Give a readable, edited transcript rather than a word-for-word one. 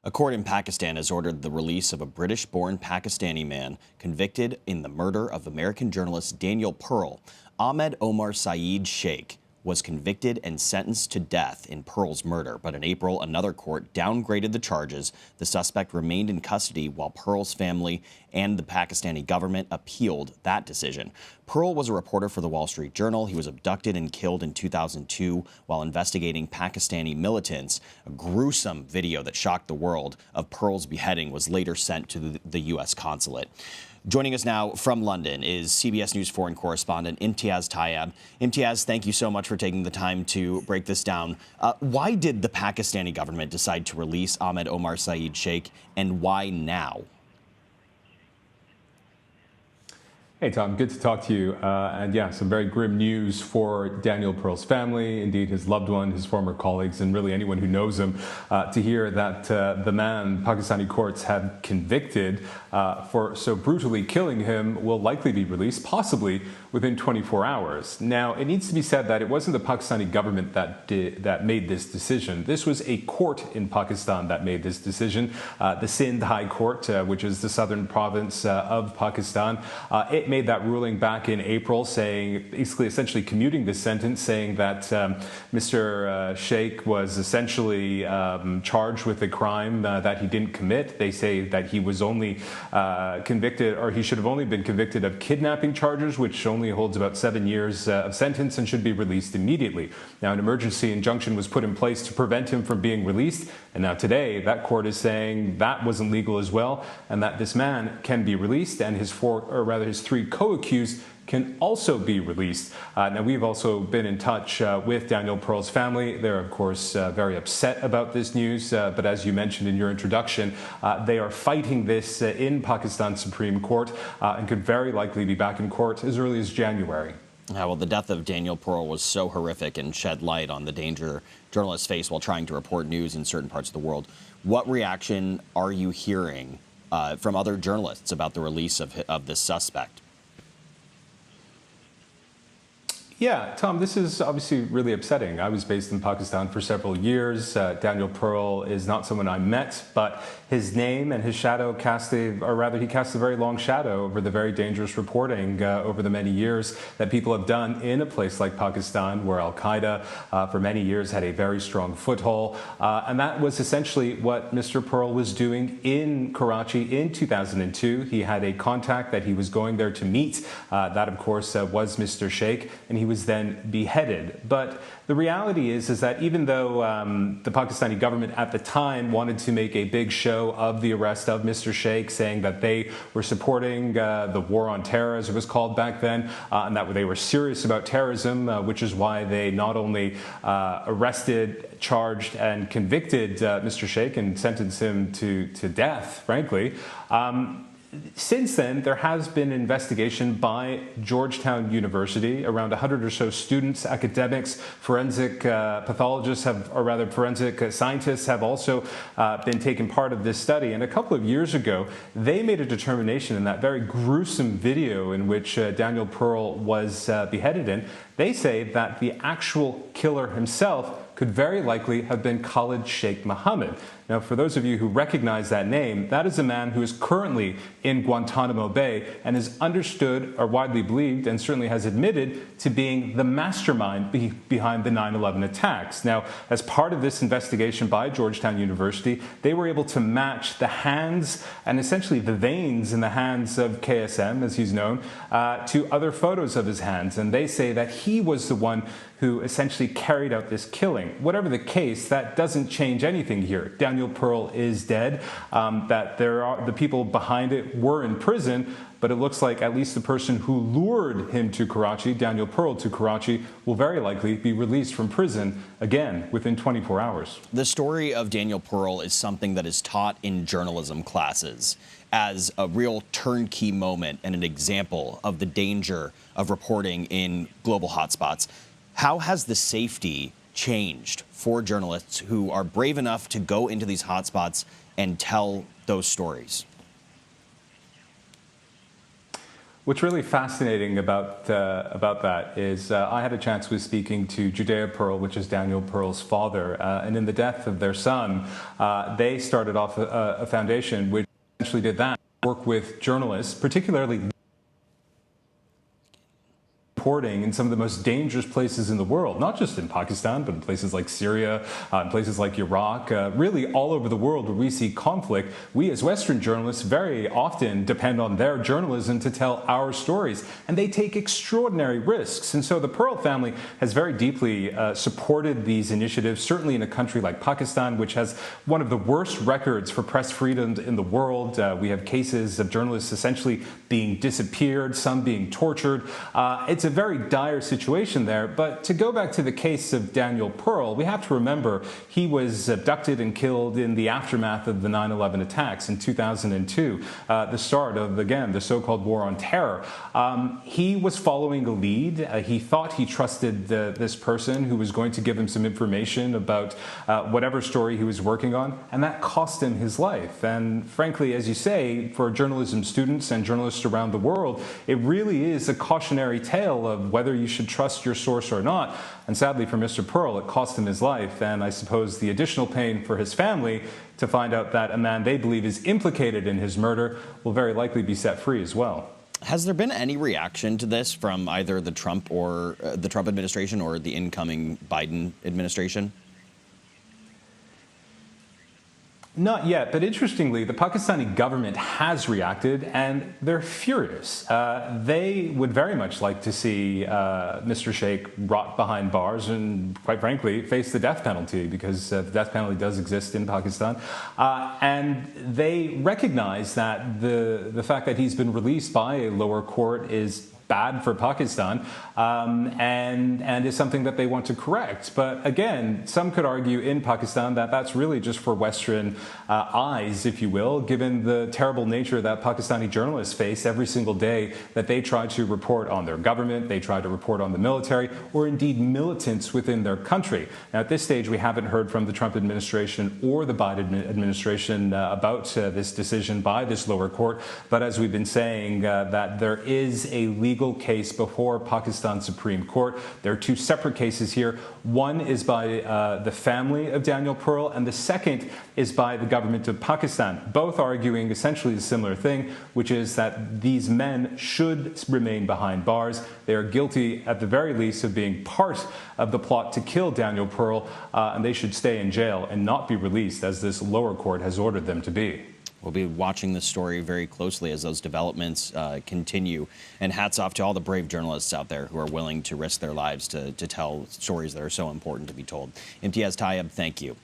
A court in Pakistan has ordered the release of a British-born Pakistani man convicted in the murder of American journalist Daniel Pearl. Ahmed Omar Saeed Sheikh was convicted and sentenced to death in Pearl's murder, but in April, another court downgraded the charges. The suspect remained in custody while Pearl's family and the Pakistani government appealed that decision. Pearl was a reporter for the Wall Street Journal. He was abducted and killed in 2002 while investigating Pakistani militants. A gruesome video that shocked the world of Pearl's beheading was later sent to the U.S. consulate. Joining us now from London is CBS News foreign correspondent Imtiaz Tyab. Imtiaz, thank you so much for taking the time to break this down. Why did the Pakistani government decide to release Ahmed Omar Saeed Sheikh, and why now? Hey, Tom, good to talk to you. And yeah, some very grim news for Daniel Pearl's family, indeed his loved one, his former colleagues, and really anyone who knows him, to hear that the man Pakistani courts have convicted for so brutally killing him will likely be released, possibly within 24 hours. Now, it needs to be said that it wasn't the Pakistani government that made this decision. This was a court in Pakistan that made this decision, the Sindh High Court, which is the southern province of Pakistan. It made that ruling back in April, saying, basically, essentially commuting this sentence, saying that Mr. Sheikh was essentially charged with a crime that he didn't commit. They say that he was only convicted, or he should have only been convicted of kidnapping charges, which only holds about 7 years of sentence and should be released immediately. Now, an emergency injunction was put in place to prevent him from being released, and now today that court is saying that wasn't legal as well, and that this man can be released, and his three co-accused can also be released. Now, we've also been in touch with Daniel Pearl's family. They're, of course, very upset about this news, but as you mentioned in your introduction, they are fighting this in Pakistan's Supreme Court and could very likely be back in court as early as January. Well, the death of Daniel Pearl was so horrific and shed light on the danger journalists face while trying to report news in certain parts of the world. What reaction are you hearing from other journalists about the release of this suspect? Yeah, Tom, this is obviously really upsetting. I was based in Pakistan for several years. Daniel Pearl is not someone I met, but his name and his shadow he cast a very long shadow over the very dangerous reporting over the many years that people have done in a place like Pakistan, where Al-Qaeda for many years had a very strong foothold. And that was essentially what Mr. Pearl was doing in Karachi in 2002. He had a contact that he was going there to meet. That, of course, was Mr. Sheikh, and he was then beheaded. But the reality is that even though the Pakistani government at the time wanted to make a big show of the arrest of Mr. Sheikh, saying that they were supporting the war on terror, as it was called back then, and that they were serious about terrorism, which is why they not only arrested, charged, and convicted Mr. Sheikh and sentenced him to death, frankly. Since then, there has been an investigation by Georgetown University. Around 100 or so students, academics, forensic pathologists, forensic scientists have also been taking part of this study. And a couple of years ago, they made a determination in that very gruesome video in which Daniel Pearl was beheaded in. They say that the actual killer himself could very likely have been Khalid Sheikh Mohammed. Now, for those of you who recognize that name, that is a man who is currently in Guantanamo Bay and is understood or widely believed and certainly has admitted to being the mastermind behind the 9/11 attacks. Now, as part of this investigation by Georgetown University, they were able to match the hands and essentially the veins in the hands of KSM, as he's known, to other photos of his hands. And they say that he was the one who essentially carried out this killing. Whatever the case, that doesn't change anything here. Daniel Pearl is dead, that the people behind it were in prison, but it looks like at least the person who lured him to Karachi, Daniel Pearl to Karachi, will very likely be released from prison again within 24 hours. The story of Daniel Pearl is something that is taught in journalism classes as a real turnkey moment and an example of the danger of reporting in global hotspots. How has the safety changed for journalists who are brave enough to go into these hotspots and tell those stories? What's really fascinating about that is I had a chance with speaking to Judea Pearl, which is Daniel Pearl's father, and in the death of their son, they started off a foundation which essentially did that, work with journalists, particularly reporting in some of the most dangerous places in the world, not just in Pakistan, but in places like Syria, in places like Iraq, really all over the world where we see conflict. We as Western journalists very often depend on their journalism to tell our stories, and they take extraordinary risks. And so the Pearl family has very deeply supported these initiatives, certainly in a country like Pakistan, which has one of the worst records for press freedom in the world. We have cases of journalists essentially being disappeared, some being tortured. It's a very dire situation there. But to go back to the case of Daniel Pearl, we have to remember he was abducted and killed in the aftermath of the 9/11 attacks in 2002, the start of, again, the so-called war on terror. He was following a lead. He thought he trusted this person who was going to give him some information about whatever story he was working on, and that cost him his life. And frankly, as you say, for journalism students and journalists around the world, it really is a cautionary tale of whether you should trust your source or not. And sadly for Mr. Pearl, it cost him his life, and I suppose the additional pain for his family to find out that a man they believe is implicated in his murder will very likely be set free as well. Has there been any reaction to this from either the Trump administration or the incoming Biden administration? Not yet, but interestingly, the Pakistani government has reacted, and they're furious. They would very much like to see Mr. Sheikh rot behind bars and, quite frankly, face the death penalty, because the death penalty does exist in Pakistan. And they recognize that the fact that he's been released by a lower court is bad for Pakistan, and is something that they want to correct. But again, some could argue in Pakistan that that's really just for Western eyes, if you will, given the terrible nature that Pakistani journalists face every single day that they try to report on their government, they try to report on the military, or indeed militants within their country. Now, at this stage, we haven't heard from the Trump administration or the Biden administration about this decision by this lower court. But as we've been saying, that there is a legal case before Pakistan Supreme Court. There are two separate cases here. One is by the family of Daniel Pearl, and the second is by the government of Pakistan, both arguing essentially a similar thing, which is that these men should remain behind bars. They are guilty, at the very least, of being part of the plot to kill Daniel Pearl, and they should stay in jail and not be released, as this lower court has ordered them to be. We'll be watching this story very closely as those developments continue. And hats off to all the brave journalists out there who are willing to risk their lives to tell stories that are so important to be told. Imtiaz Tyab, thank you.